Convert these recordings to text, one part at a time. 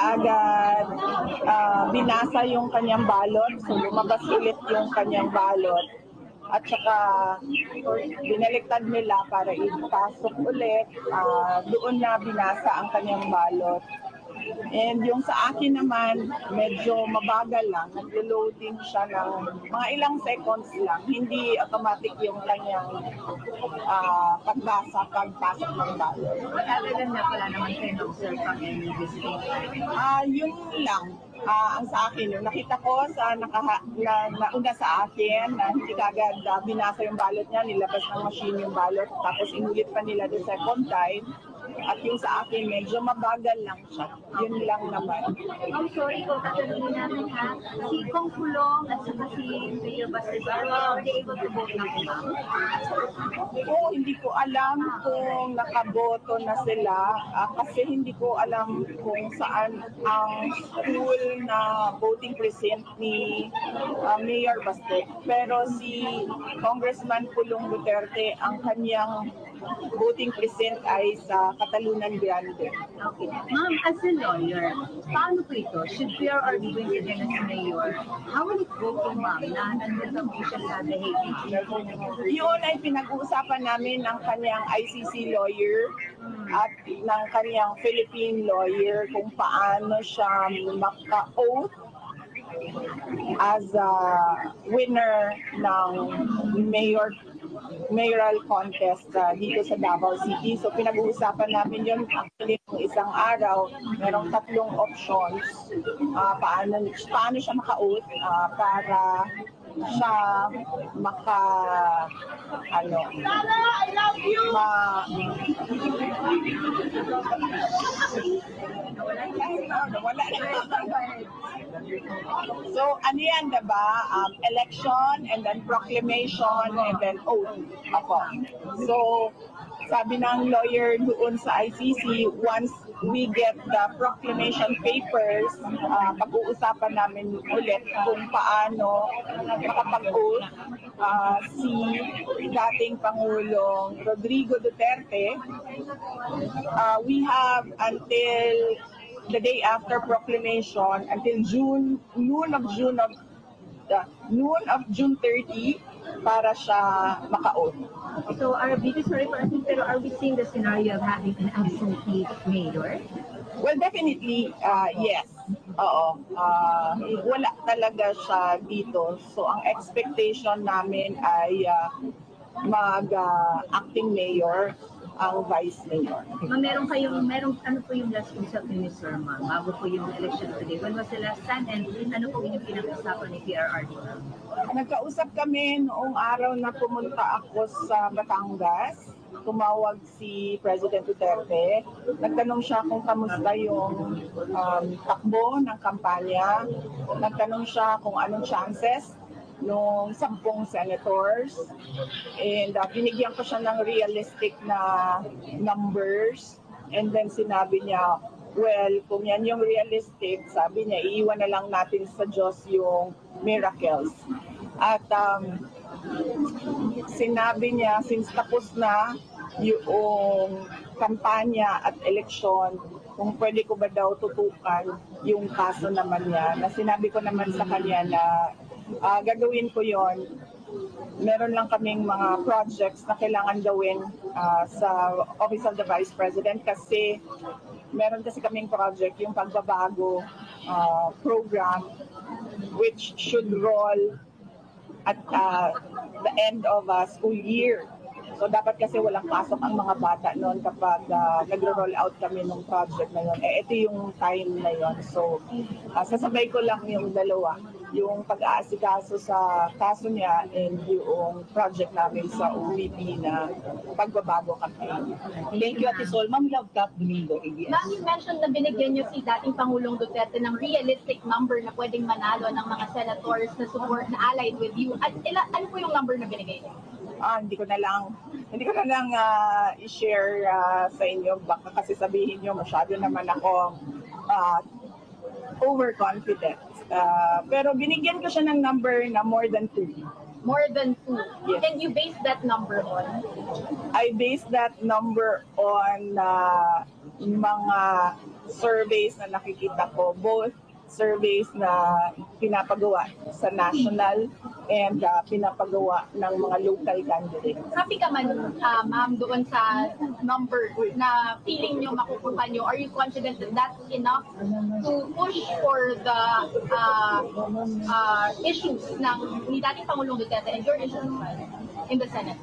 kaagad binasa yung kanyang balot, so lumabas ulit yung kanyang balot. At saka binaliktad nila para ipasok ulit, doon na binasa ang kanyang balot. And yung sa akin naman, medyo mabagal lang. Naglo-loading siya ng mga ilang seconds lang. Hindi automatic yung kanyang pagbasa, pagpasok ng balot. Other than that, wala naman kayo na-observe pang any visiting? Yun lang. Ang sa akin, yung nakita ko sa nauna sa akin na hindi kagad binasa yung balot niya, nilabas ng machine yung balot, tapos inulit pa nila the second time. At yung sa akin, medyo mabagal lang siya. Yun lang naman. I'm sorry ko, tatanungin natin ha. Si Kong Kulong at saka si Mayor Bastidor, are they able to vote na po? Oo, hindi ko alam kung nakaboto na sila kasi hindi ko alam kung saan ang school na voting precinct ni Mayor Baste. Pero si Congressman Pulong Duterte, ang kanyang voting precinct ay sa Catalunan Grande. Okay. Ma'am, as a lawyer, paano po ito? Should PRRD win again as mayor? How will it go po, ma'am, na nandun po siya sa The Hague? Yun ay pinag-uusapan namin ng kanyang ICC lawyer at ng kanyang Philippine lawyer kung paano siya maka-oath as a winner ng mayoral contest dito sa Davao City. So pinag-uusapan namin yun actually ng isang araw. Merong 3 options paano siya maka-oath para siya I love you! So, ano yan, diba? Election, and then proclamation, and then oath. Ako. So, sabi ng lawyer doon sa ICC, once we get the proclamation papers, pag-uusapan namin ulit kung paano makapag-oath si dating Pangulong Rodrigo Duterte. We have until the day after proclamation, until noon of June 30 para siya maka-oath. So, sorry for asking, pero are we seeing the scenario of having an absentee mayor? Well, definitely, yes. Oo. Wala talaga siya dito. So, ang expectation namin ay mag-acting mayor ang vice mayor. Ano po yung last usap ni Sir Ma'am bago po yung election today? When was the last time and ano po yung pinag-usapan ni PRRD? Nagkausap kami noong araw na pumunta ako sa Batangas. Tumawag si President Duterte. Nagtanong siya kung kamusta yung takbo ng kampanya. Nagtanong siya kung anong chances nung 10 senators. And binigyan ko siya ng realistic na numbers. And then sinabi niya, well, kung yan yung realistic, sabi niya, iiwan na lang natin sa Diyos yung miracles. At sinabi niya, since tapos na yung kampanya at eleksyon, kung pwede ko ba daw tutukan yung kaso naman niya, na sinabi ko naman sa kanya na gagawin ko yon. Meron lang kaming mga projects na kailangan gawin sa Office of the Vice President kasi meron kasi kaming project, yung pagbabago program which should roll at the end of a school year. So dapat kasi walang pasok ang mga bata noon kapag nagro-roll out kami ng project na yun. Ito yung time na yun. So sasabay ko lang yung dalawa. Yung pag-aasikaso sa kaso niya and yung project namin sa OVP na pagbabago campaign. Thank you, Ate Sol. Ma'am Love Cap Domingo, ABS. Ma'am, you mentioned na binigyan niyo si dating Pangulong Duterte ng realistic number na pwedeng manalo ng mga senators na support na allied with you. At ano po yung number na binigay niyo? Hindi ko na lang i-share sa inyo baka kasi sabihin niyo masyado naman ako overconfident. Pero binigyan ko siya ng number na more than 2. More than 2. Yes. And you base that number on? I base that number on mga surveys na nakikita ko, both surveys na pinapagawa sa national and pinapagawa ng mga local candidates. Happy ka man, ma'am, doon sa number na feeling nyo makukuha nyo? Are you confident that that's enough to push for the issues ni dating Pangulong Duterte and your issues in the Senate?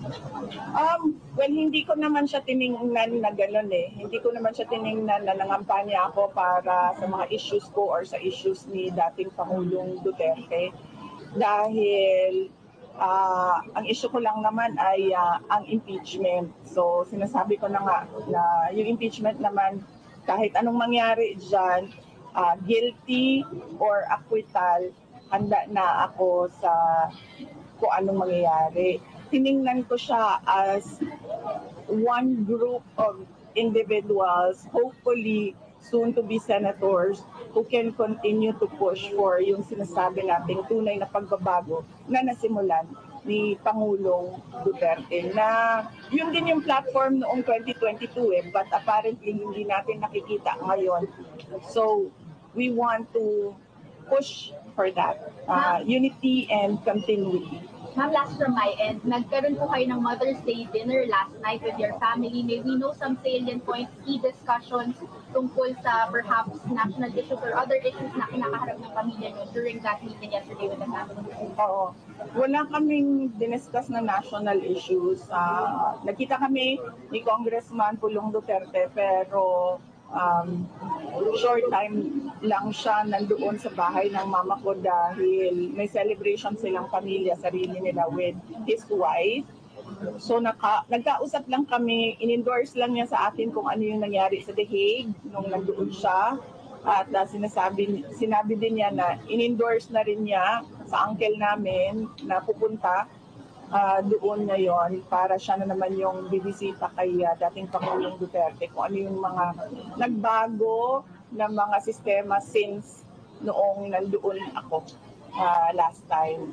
Well, hindi ko naman siya tiningnan na gano'n eh. Hindi ko naman siya tiningnan na nangampanya ako para sa mga issues ko or sa issues ni dating Pangulong Duterte. Dahil ang issue ko lang naman ay ang impeachment. So sinasabi ko na nga na yung impeachment naman, kahit anong mangyari dyan, guilty or acquittal, handa na ako sa kung anong mangyayari. Tiningnan ko siya as one group of individuals, hopefully soon to be senators, who can continue to push for yung sinasabi nating tunay na pagbabago na nasimulan ni Pangulong Duterte. Na yun din yung platform noong 2022 but apparently hindi natin nakikita ngayon. So we want to push for that, unity and continuity. Ma'am, last from my end, nagkaroon po kayo ng Mother's Day dinner last night with your family. May we know some salient points, key discussions tungkol sa perhaps national issues or other issues na kinakaharap ng pamilya nyo during that meeting yesterday with the family? Oo. Wala kaming diniscuss na national issues. Nakita kami ni Congressman Pulong Duterte pero short time lang siya nandoon sa bahay ng mama ko dahil may celebration silang pamilya, sarili nila with his wife. So nagkausap lang kami, in-endorse lang niya sa akin kung ano yung nangyari sa The Hague nung nandoon siya. At sinabi din niya na in-endorse na rin niya sa uncle namin na pupunta doon ngayon para siya na naman yung bibisita kay dating Pangulong Duterte kung ano yung mga nagbago na mga sistema since noong nandoon ako last time.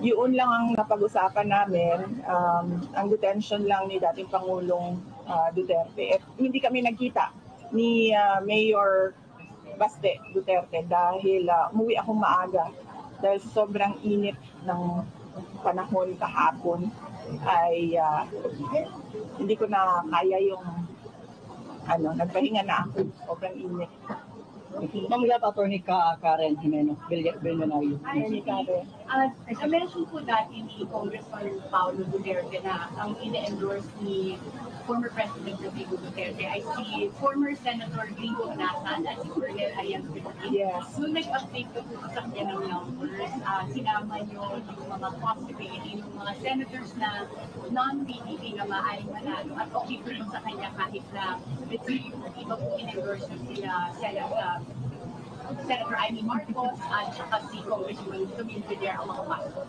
Yun lang ang napag-usapan namin, ang detention lang ni dating Pangulong Duterte. At hindi kami nagkita ni Mayor Baste Duterte dahil umuwi akong maaga dahil sobrang init ng panahon kahapon ay hindi ko na kaya yung nagpahinga na ako, sobrang init. Ma'am Love, Attorney Karen Jimeno, Billionaire. Attorney Karen. Na-mention po dati ni Congressman Paulo Duterte na ang ine-endorse ni former President Rodrigo Duterte ay si former Senator Gringo Honasan at si Colonel Ariel Petrotin. Yes. Nung nag-update ko po sa kanya ng numbers, sinama nyo yung mga possibility ng mga senators na non-PDP na maaaring manalo at okay po sa kanya kahit na iba po in-endorse sila Senator Amy Marcos at saka si Congressman Camille Villar ang mga paso.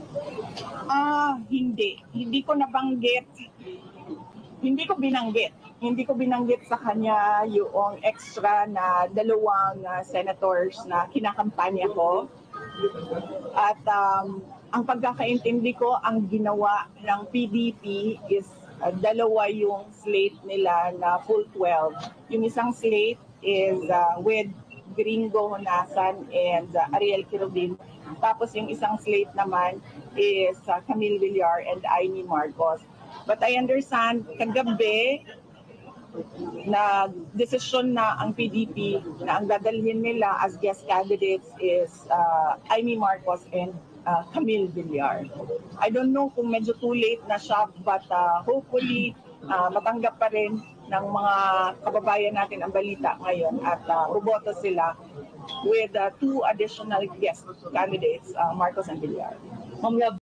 Hindi ko nabanggit. Hindi ko binanggit sa kanya yung extra na 2 senators na kinakampanya ko. At ang pagkakaintindi ko, ang ginawa ng PDP is 2 yung slate nila na full 12. Yung isang slate is with Gringo Honasan and Ariel Quirobin. Tapos yung isang slate naman is Camille Villar and Amy Marcos. But I understand, kagabi, na desisyon na ang PDP na ang dadalhin nila as guest candidates is Amy Marcos and Camille Villar. I don't know kung medyo too late na siya, but hopefully matanggap pa rin ng mga kababayan natin ang balita ngayon at boboto sila with 2 additional guest candidates, Marcos and Villar. Ma'am Love,